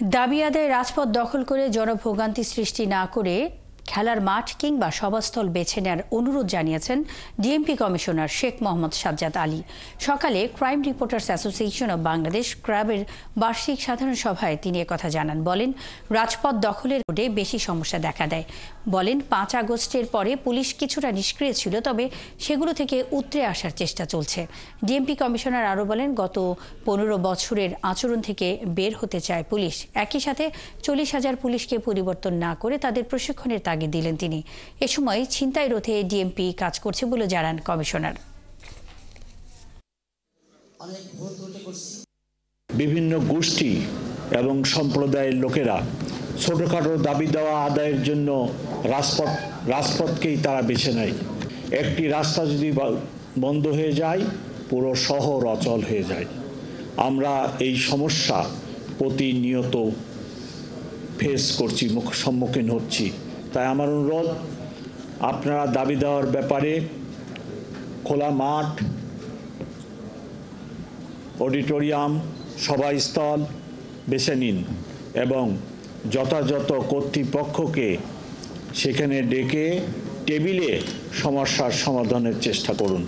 দাবি আদায়ে রাজপথ দখল করে জনভোগান্তি সৃষ্টি না করে খেলার মাঠ কিংবা সভাস্থল বেছে নেওয়ার অনুরোধ জানিয়েছেন ডিএমপি কমিশনার শেখ মোহাম্মদ সাজ্জাদ আলী। সকালে crime reporters association of Bangladesh ক্রাবের বার্ষিক সাধারণ সভায় তিনি একথা জানান। বলেন, রাজপথ দখলের রোডে বেশি সমস্যা দেখা দেয়। বলেন, 5 আগস্টের পরে পুলিশ কিছুটা নিষ্ক্রিয় ছিল, তবে সেগুলো থেকে উতরে আসার চেষ্টা চলছে। ডিএমপি কমিশনার আরও বলেন, গত 15 বছরের আচরণ থেকে বের হতে চায় পুলিশ। একই সাথে 40,000 পুলিশকে পরিবর্তন না করে তাদের প্রশিক্ষণের তাগিদ দিলেন তিনি। এ সময় ছিনতাই রোধে ডিএমপি কাজ করছে বলে জানান কমিশনার। বিভিন্ন গোষ্ঠী এবং সম্প্রদায়ের লোকেরা ছোটখাটো দাবি দেওয়া আদায়ের জন্য রাজপথকেই তারা বেছে নেয়। একটি রাস্তা যদি বন্ধ হয়ে যায়, পুরো শহর অচল হয়ে যায়। আমরা এই সমস্যা প্রতিনিয়ত ফেস করছি, সম্মুখীন হচ্ছি। তাই আমার অনুরোধ, আপনারা দাবি দেওয়ার ব্যাপারে খোলা মাঠ, অডিটোরিয়াম, সভাস্থল বেছে নিন এবং যথাযথ কর্তৃপক্ষকে সেখানে ডেকে টেবিলে সমস্যার সমাধানের চেষ্টা করুন।